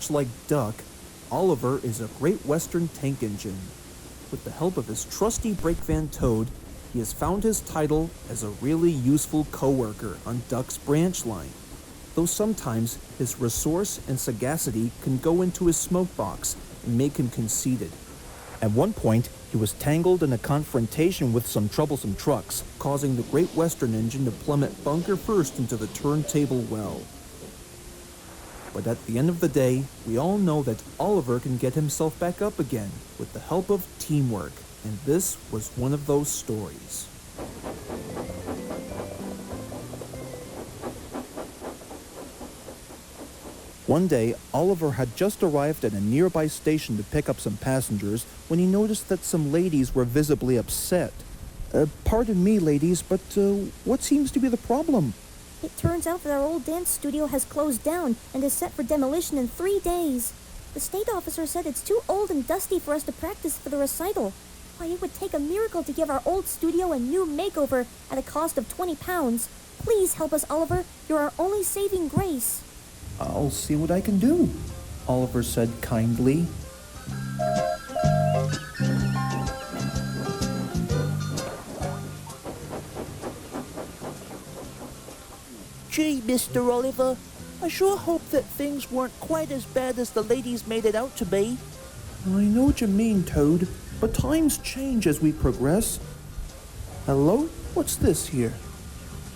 much like Duck, Oliver is a Great Western tank engine. With the help of his trusty brake van Toad, he has found his title as a really useful co-worker on Duck's branch line, though sometimes his resource and sagacity can go into his smoke box and make him conceited. At one point, he was tangled in a confrontation with some troublesome trucks, causing the Great Western engine to plummet bunker first into the turntable well. But at the end of the day, we all know that Oliver can get himself back up again with the help of teamwork, and this was one of those stories. One day, Oliver had just arrived at a nearby station to pick up some passengers when he noticed that some ladies were visibly upset. Pardon me, ladies, but what seems to be the problem? It turns out that our old dance studio has closed down and is set for demolition in 3 days. The state officer said it's too old and dusty for us to practice for the recital. Why, it would take a miracle to give our old studio a new makeover at a cost of £20. Please help us, Oliver. You're our only saving grace. I'll see what I can do, Oliver said kindly. Gee, Mr. Oliver, I sure hope that things weren't quite as bad as the ladies made it out to be. I know what you mean, Toad, but times change as we progress. Hello? What's this here?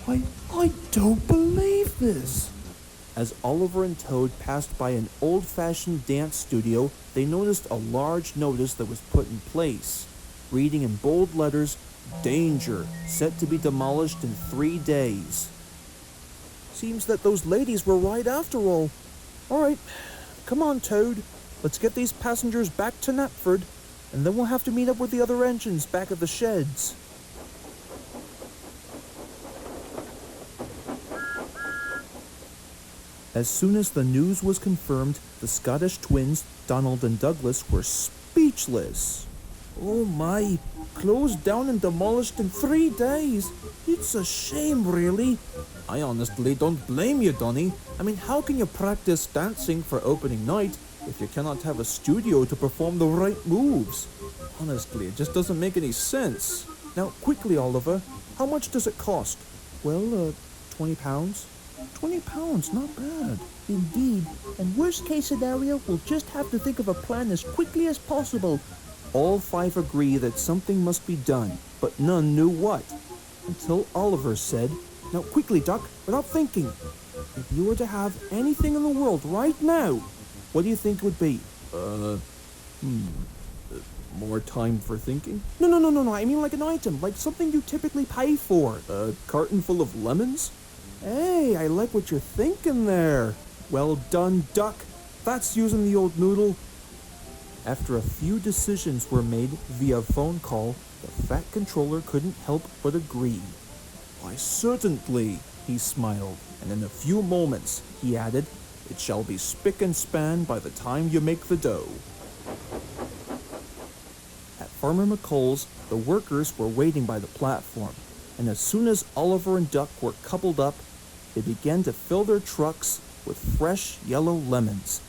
I don't believe this. As Oliver and Toad passed by an old-fashioned dance studio, they noticed a large notice that was put in place, reading in bold letters, "Danger, set to be demolished in 3 days." Seems that those ladies were right after all. All right, come on, Toad. Let's get these passengers back to Knapford, and then we'll have to meet up with the other engines back at the sheds. As soon as the news was confirmed, the Scottish twins, Donald and Douglas, were speechless. Oh my, closed down and demolished in 3 days. It's a shame, really. I honestly don't blame you, Donny. I mean, how can you practice dancing for opening night if you cannot have a studio to perform the right moves? Honestly, it just doesn't make any sense. Now, quickly, Oliver, how much does it cost? Well, £20. £20, not bad. Indeed, and worst case scenario, we'll just have to think of a plan as quickly as possible. All 5 agree that something must be done, but none knew what. Until Oliver said, "Now quickly, Duck, without thinking. If you were to have anything in the world right now, what do you think it would be?" More time for thinking? No. I mean like an item, like something you typically pay for. A carton full of lemons? Hey, I like what you're thinking there. Well done, Duck. That's using the old noodle. After a few decisions were made via phone call, the fat controller couldn't help but agree. Why, certainly, he smiled, and in a few moments, he added, "It shall be spick and span by the time you make the dough." At Farmer McColl's, the workers were waiting by the platform, and as soon as Oliver and Duck were coupled up, they began to fill their trucks with fresh yellow lemons.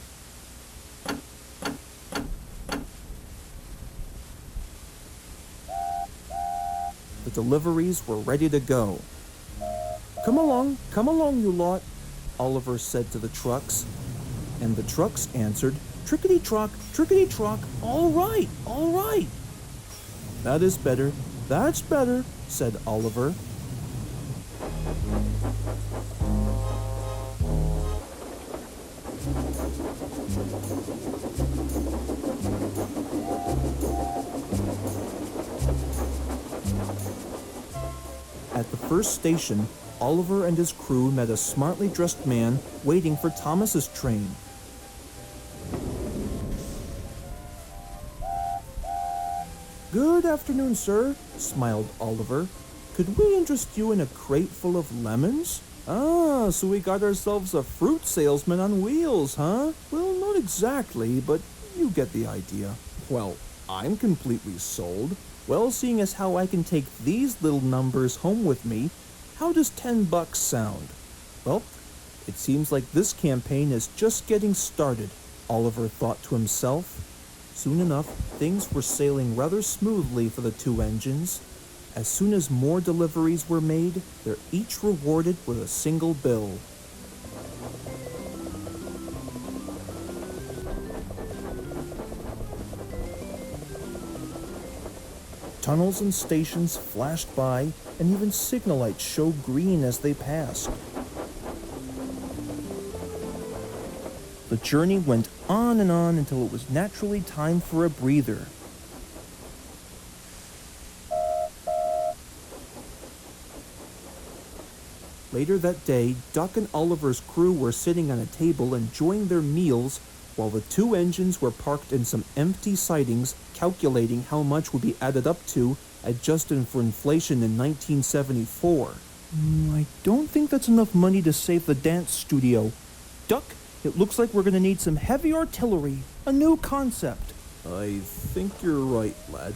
The deliveries were ready to go. Come along, you lot," Oliver said to the trucks. And the trucks answered, "Trickety-trock, trickety-trock, all right. That is better, that's better," said Oliver. At the first station, Oliver and his crew met a smartly dressed man waiting for Thomas's train. "Good afternoon, sir," smiled Oliver. "Could we interest you in a crate full of lemons?" "Ah, so we got ourselves a fruit salesman on wheels, huh?" "Well, not exactly, but you get the idea." "Well, I'm completely sold. Well, seeing as how I can take these little numbers home with me, how does $10 sound?" "Well, it seems like this campaign is just getting started. Oliver thought to himself. Soon enough, things were sailing rather smoothly for the two engines. As soon as more deliveries were made, they're each rewarded with a single bill. Tunnels and stations flashed by, and even signal lights showed green as they passed. The journey went on and on until it was naturally time for a breather. Later that day, Duck and Oliver's crew were sitting on a table enjoying their meals while the two engines were parked in some empty sidings, calculating how much would be added up to, adjusted for inflation in 1974. I don't think that's enough money to save the dance studio. Duck, it looks like we're going to need some heavy artillery, a new concept. I think you're right, lad.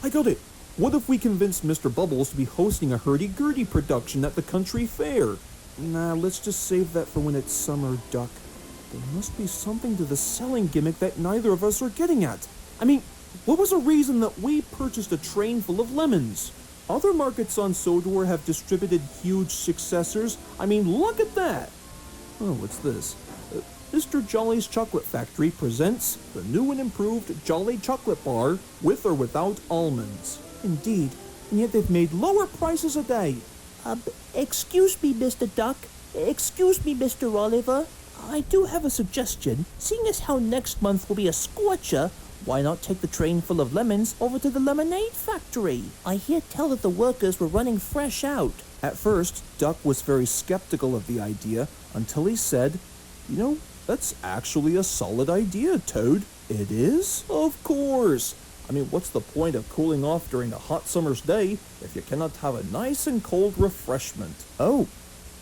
I got it. What if we convince Mr. Bubbles to be hosting a hurdy-gurdy production at the country fair? Nah, let's just save that for when it's summer, Duck. There must be something to the selling gimmick that neither of us are getting at. I mean, what was the reason that we purchased a train full of lemons? Other markets on Sodor have distributed huge successors. I mean, look at that! Oh, what's this? Mr. Jolly's Chocolate Factory presents the new and improved Jolly Chocolate Bar with or without almonds. Indeed, and yet they've made lower prices a day. Excuse me, Mr. Duck. Excuse me, Mr. Oliver. I do have a suggestion. Seeing as how next month will be a scorcher, why not take the train full of lemons over to the lemonade factory? I hear tell that the workers were running fresh out. At first, Duck was very skeptical of the idea until he said, "You know, that's actually a solid idea, Toad." "It is? Of course. I mean, what's the point of cooling off during a hot summer's day if you cannot have a nice and cold refreshment?" Oh,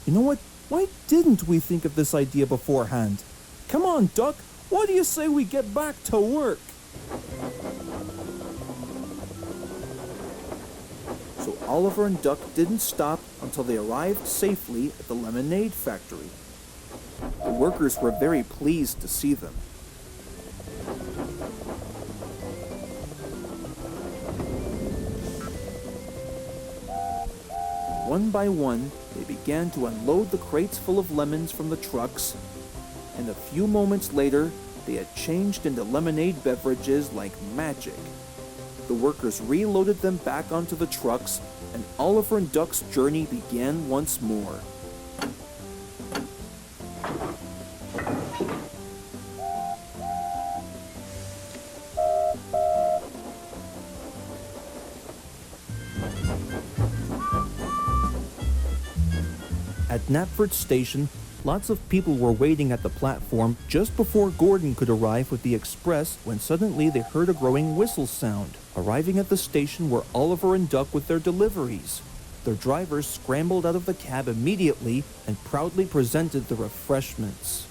you know what? Why didn't we think of this idea beforehand? Come on, Duck. What do you say we get back to work? So Oliver and Duck didn't stop until they arrived safely at the lemonade factory. The workers were very pleased to see them. One by one, they began to unload the crates full of lemons from the trucks, and a few moments later, they had changed into lemonade beverages like magic. The workers reloaded them back onto the trucks, and Oliver and Duck's journey began once more. At Knapford Station, lots of people were waiting at the platform just before Gordon could arrive with the express when suddenly they heard a growing whistle sound. Arriving at the station were Oliver and Duck with their deliveries. Their drivers scrambled out of the cab immediately and proudly presented the refreshments.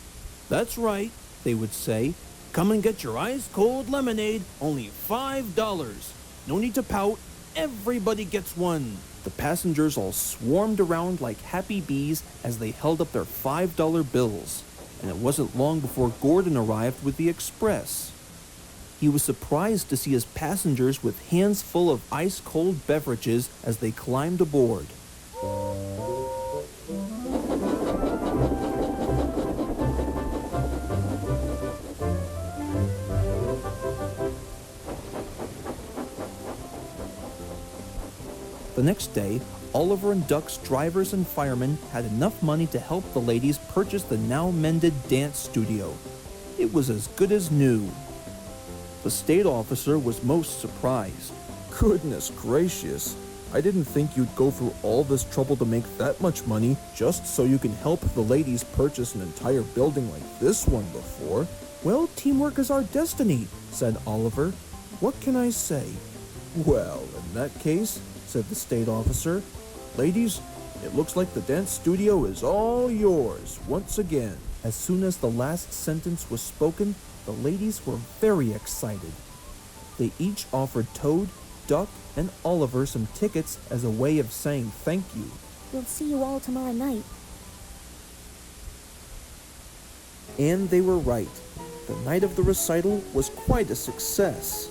"That's right," they would say. "Come and get your ice-cold lemonade, only $5. No need to pout, everybody gets one." The passengers all swarmed around like happy bees as they held up their $5 bills, and it wasn't long before Gordon arrived with the express. He was surprised to see his passengers with hands full of ice-cold beverages as they climbed aboard. The next day, Oliver and Duck's drivers and firemen had enough money to help the ladies purchase the now-mended dance studio. It was as good as new. The state officer was most surprised. "Goodness gracious, I didn't think you'd go through all this trouble to make that much money just so you can help the ladies purchase an entire building like this one before." "Well, teamwork is our destiny," said Oliver. "What can I say?" "Well, in that case," said the state officer, "ladies, it looks like the dance studio is all yours once again." As soon as the last sentence was spoken, the ladies were very excited. They each offered Toad, Duck, and Oliver some tickets as a way of saying thank you. We'll see you all tomorrow night. And they were right. The night of the recital was quite a success.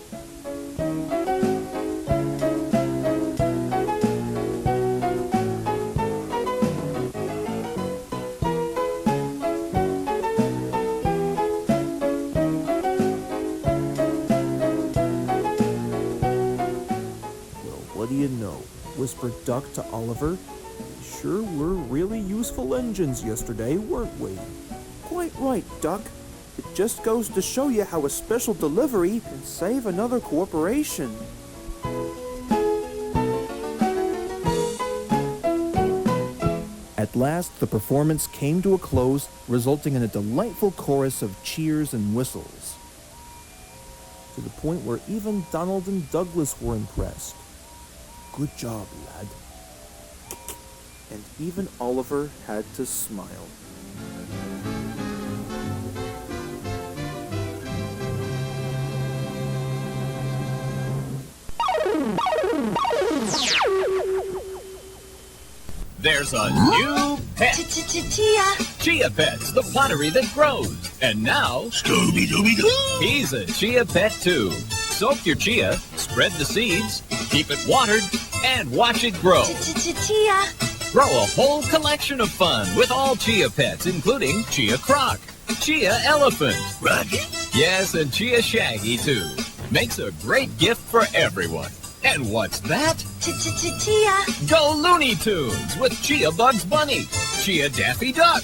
What do you know? Whispered Duck to Oliver. We sure were really useful engines yesterday, weren't we? Quite right, Duck. It just goes to show you how a special delivery can save another corporation. At last, the performance came to a close, resulting in a delightful chorus of cheers and whistles. To the point where even Donald and Douglas were impressed. Good job, lad. And even Oliver had to smile. There's a new pet. Chia. Chia Pet's the pottery that grows. And now, Scooby-Dooby-Doo! He's a Chia Pet too. Soak your chia, spread the seeds, keep it watered, and watch it grow. Chia. Grow a whole collection of fun with all Chia Pets, including Chia Croc, Chia Elephant, Rocky? Yes, and Chia Shaggy too. Makes a great gift for everyone. And what's that? Chia. Go Looney Tunes with Chia Bugs Bunny, Chia Daffy Duck,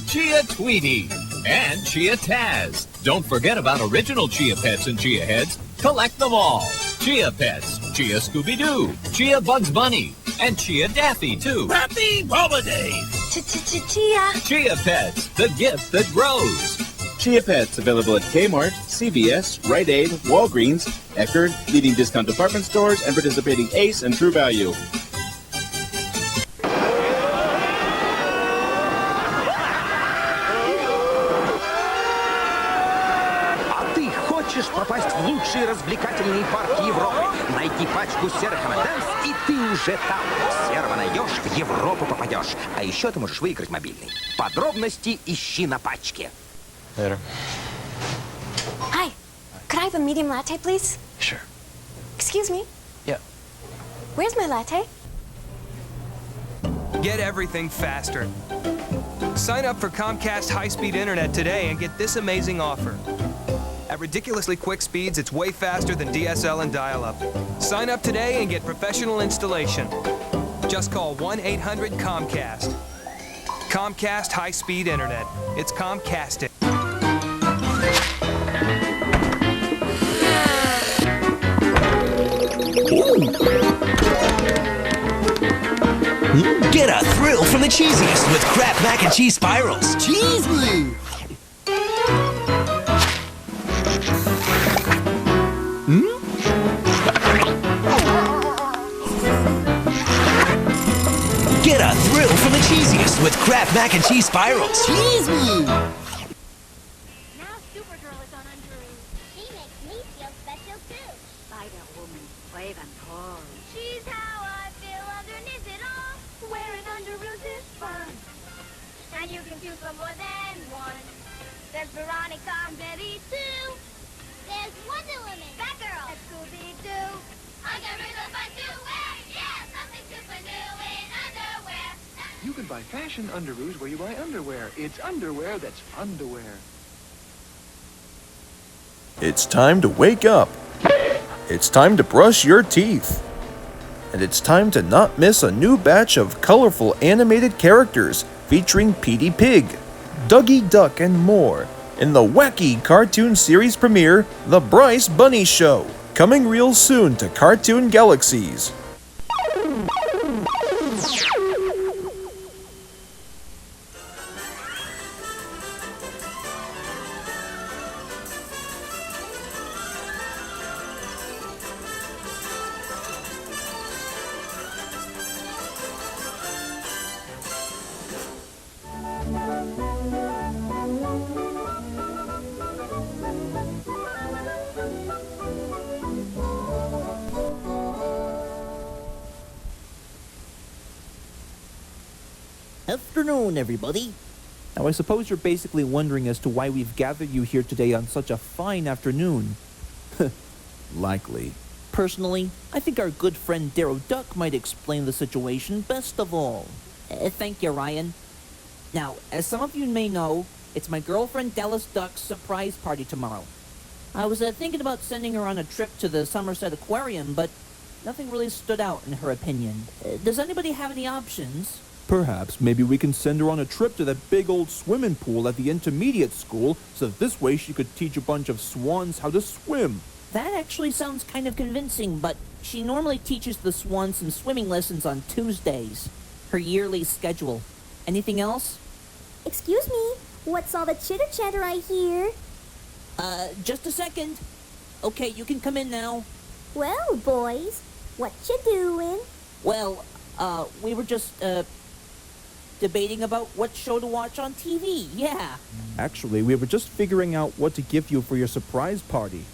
Chia Tweety, and Chia Taz. Don't forget about original Chia Pets and Chia Heads. Collect them all. Chia Pets, Chia Scooby-Doo, Chia Bugs Bunny, and Chia Daffy too. Happy holidays! Chia. Chia Pets, the gift that grows. Chia Pets available at Kmart, CVS, Rite Aid, Walgreens, Eckerd, leading discount department stores, and participating Ace and True Value. А ты хочешь попасть в лучшие развлекательные парки Европы? Найди пачку серых M&M's, и ты уже там. Серого найдешь, в Европу попадешь. А еще ты можешь выиграть мобильный. Подробности ищи на пачке. Later. Hi. Could I have a medium latte, please? Sure. Excuse me. Yeah. Where's my latte? Get everything faster. Sign up for Comcast high-speed internet today and get this amazing offer. At ridiculously quick speeds, it's way faster than DSL and dial-up. Sign up today and get professional installation. Just call 1-800-COMCAST. Comcast high-speed internet. It's Comcast. Get a thrill from the cheesiest with Kraft Mac and Cheese Spirals. Cheese Blue! Get a thrill from the cheesiest with Kraft Mac and Cheese Spirals. Cheese Blue! Now Supergirl is on Underoos. She makes me feel special too. Spider-Woman, brave and tall. She's how I feel underneath it all. Wearing Underoos is fun. And you can choose from more than one. There's Veronica and Betty too. There's Wonder Woman, Batgirl, and Scooby-Doo. I got rid of my new wear. Yeah, something super new in underwear. You can buy fashion underoos where you buy underwear. It's underwear that's fun to wear. It's time to wake up. It's time to brush your teeth. And it's time to not miss a new batch of colorful animated characters featuring Petey Pig, Dougie Duck, and more in the wacky cartoon series premiere, The Bryce Bunny Show, coming real soon to Cartoon Galaxies. Afternoon, everybody. Now, I suppose you're basically wondering as to why we've gathered you here today on such a fine afternoon. Likely. Personally, I think our good friend Darrow Duck might explain the situation best of all. Thank you, Ryan. Now, as some of you may know, it's my girlfriend Dallas Duck's surprise party tomorrow. I was thinking about sending her on a trip to the Somerset Aquarium, but nothing really stood out in her opinion. Does anybody have any options? Perhaps maybe we can send her on a trip to that big old swimming pool at the intermediate school, so that this way she could teach a bunch of swans how to swim. That actually sounds kind of convincing, but she normally teaches the swans some swimming lessons on Tuesdays. Her yearly schedule. Anything else? Excuse me, what's all the chitter-chatter I hear? Just a second. Okay, you can come in now. Well, boys, what you doing? Well, we were just, debating about what show to watch on TV, yeah. Actually, we were just figuring out what to give you for your surprise party.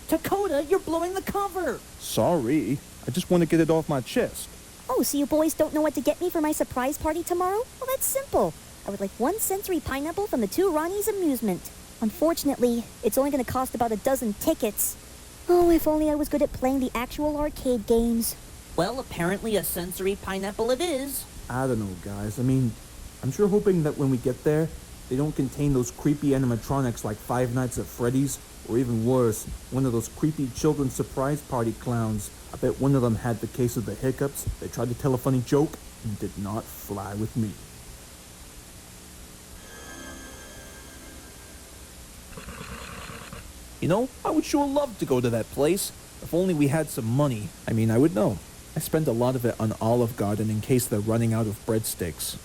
Dakota, you're blowing the cover! Sorry, I just want to get it off my chest. Oh, so you boys don't know what to get me for my surprise party tomorrow? Well, that's simple. I would like 1 sensory pineapple from the 2 Ronnie's Amusement. Unfortunately, it's only going to cost about a dozen tickets. Oh, if only I was good at playing the actual arcade games. Well, apparently a sensory pineapple it is. I don't know, guys. I mean, I'm sure hoping that when we get there, they don't contain those creepy animatronics like Five Nights at Freddy's, or even worse, one of those creepy children's surprise party clowns. I bet one of them had the case of the hiccups. They tried to tell a funny joke and did not fly with me. You know, I would sure love to go to that place. If only we had some money. I mean, I would know. I spend a lot of it on Olive Garden in case they're running out of breadsticks.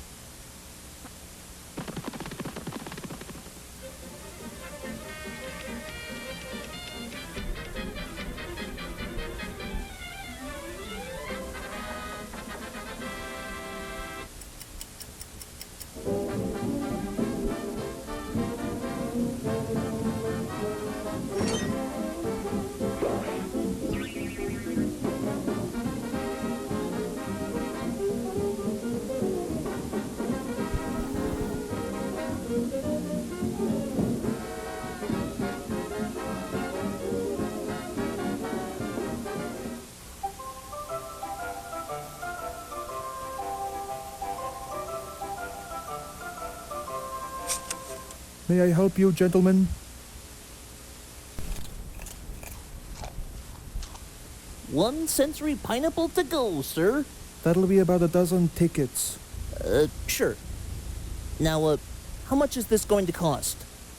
May I help you, gentlemen? One sensory pineapple to go, sir. That'll be about a dozen tickets. Sure. Now, how much is this going to cost?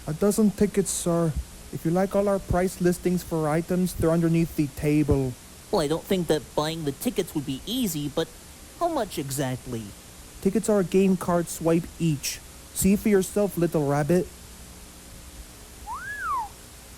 A dozen tickets, sir. If you like all our price listings for items, they're underneath the table. Well, I don't think that buying the tickets would be easy, but how much exactly? Tickets are a game card swipe each. See for yourself, little rabbit.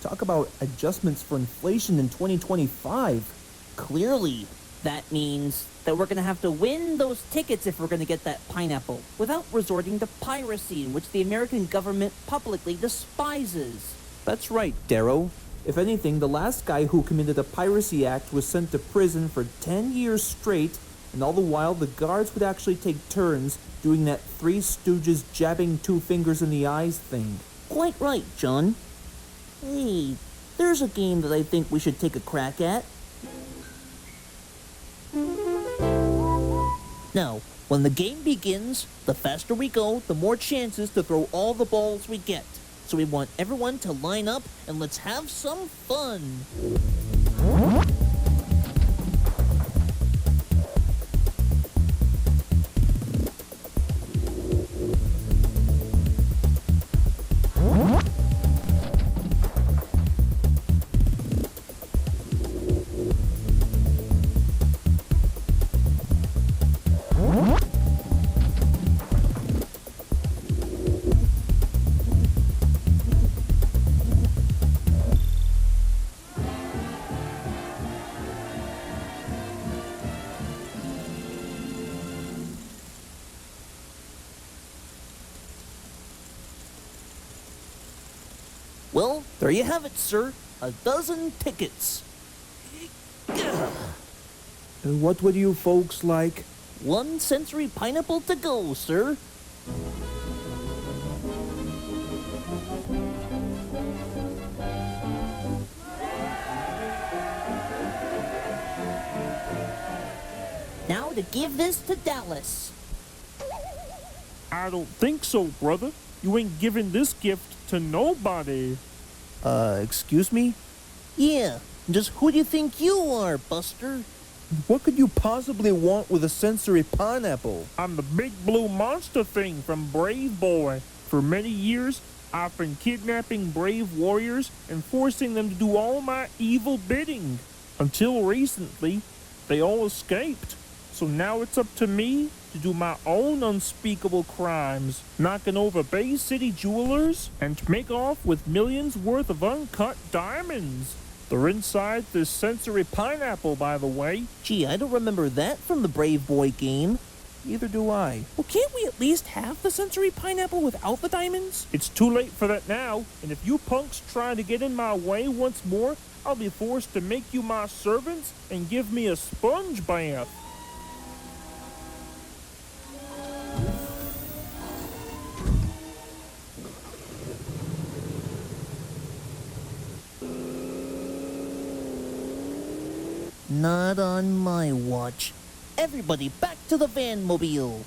Talk about adjustments for inflation in 2025. Clearly, that means that we're going to have to win those tickets if we're going to get that pineapple, without resorting to piracy, which the American government publicly despises. That's right, Darrow. If anything, the last guy who committed a piracy act was sent to prison for 10 years straight, and all the while the guards would actually take turns doing that Three Stooges jabbing 2 fingers in the eyes thing. Quite right, John. Hey, there's a game that I think we should take a crack at. Now, when the game begins, the faster we go, the more chances to throw all the balls we get. So we want everyone to line up and let's have some fun. Well, there you have it, sir. A dozen tickets. What would you folks like? One sensory pineapple to go, sir. Now to give this to Dallas. I don't think so, brother. You ain't giving this gift to nobody. Excuse me? Yeah, just who do you think you are, Buster? What could you possibly want with a sensory pineapple? I'm the big blue monster thing from Brave Boy. For many years, I've been kidnapping brave warriors and forcing them to do all my evil bidding. Until recently, they all escaped. So now it's up to me to do my own unspeakable crimes, knocking over Bay City jewelers and to make off with millions worth of uncut diamonds. They're inside this sensory pineapple, by the way. Gee, I don't remember that from the Brave Boy game. Neither do I. Well, can't we at least have the sensory pineapple without the diamonds? It's too late for that now, and if you punks try to get in my way once more, I'll be forced to make you my servants and give me a sponge bath. Not on my watch. Everybody back to the van mobile.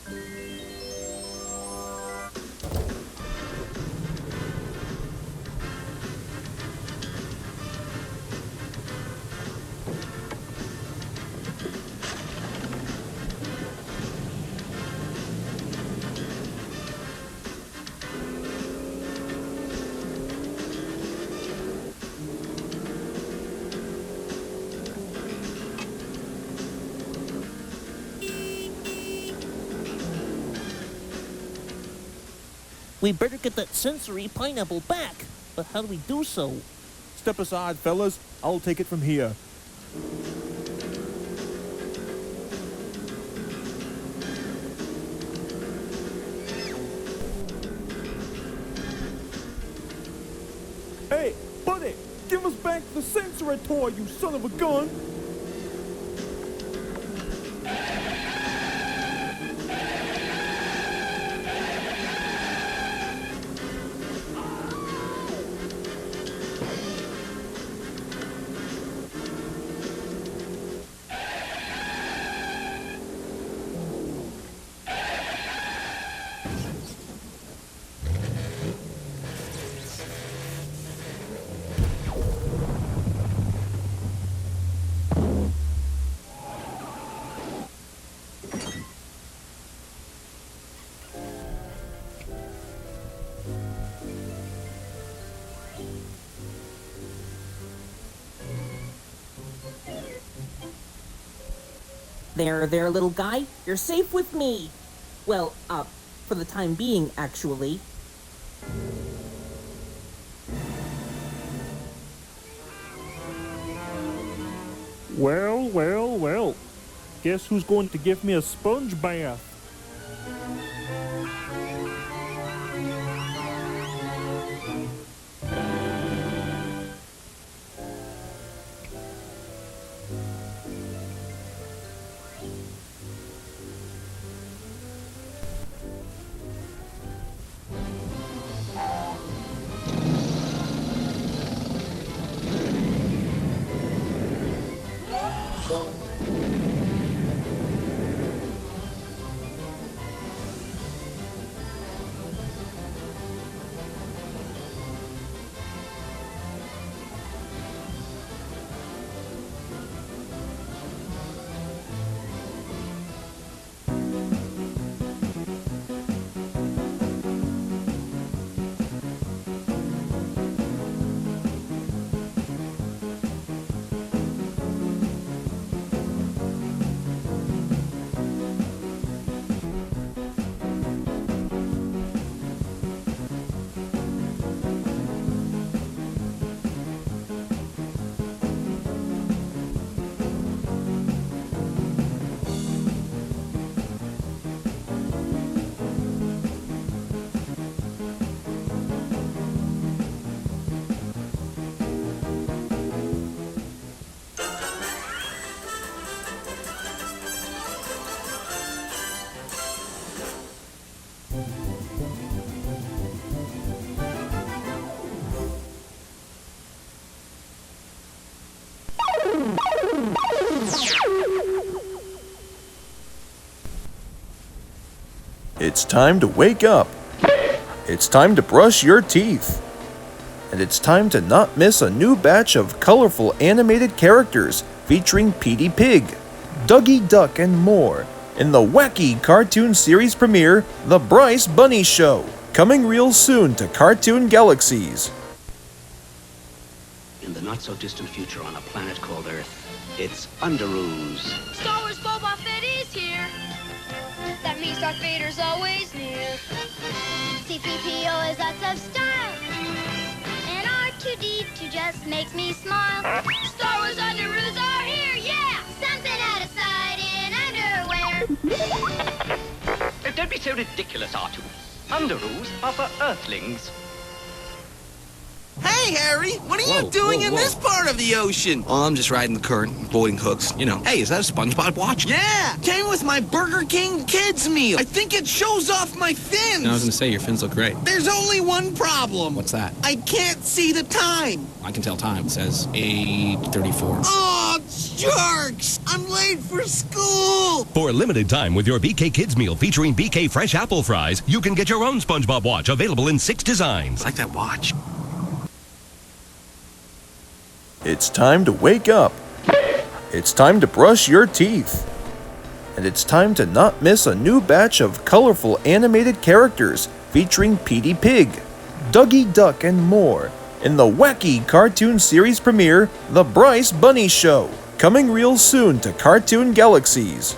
We better get that sensory pineapple back. But how do we do so? Step aside, fellas. I'll take it from here. Hey, buddy! Give us back the sensory toy, you son of a gun! There, little guy. You're safe with me. Well, for the time being, actually. Well, well, well. Guess who's going to give me a sponge bath? It's time to wake up. It's time to brush your teeth. And it's time to not miss a new batch of colorful animated characters featuring Petey Pig, Dougie Duck, and more in the wacky cartoon series premiere, The Bryce Bunny Show, coming real soon to Cartoon Galaxies. In the not-so-distant future on a planet called Earth, it's Underoos. Star Wars Boba Fett is here. That means Darth Vader's always near. C-3PO is lots of style. And R2-D2 just makes me smile. Star Wars Underoos are here, yeah! Something out of sight in underwear. Don't be so ridiculous, R2. Underoos are for Earthlings. Hey, Harry, what are you doing in this part of the ocean? Oh, I'm just riding the current, boarding hooks. You know, hey, is that a SpongeBob watch? Yeah, came with my Burger King kids meal. I think it shows off my fins. No, I was gonna say, your fins look great. There's only one problem. What's that? I can't see the time. I can tell time. It says 8:34. Oh, jerks! I'm late for school. For a limited time with your BK Kids meal featuring BK Fresh Apple Fries, you can get your own SpongeBob watch available in 6 designs. I like that watch. It's time to wake up. It's time to brush your teeth. And it's time to not miss a new batch of colorful animated characters featuring Petey Pig, Dougie Duck, and more in the wacky cartoon series premiere, The Bryce Bunny Show, coming real soon to Cartoon Galaxies.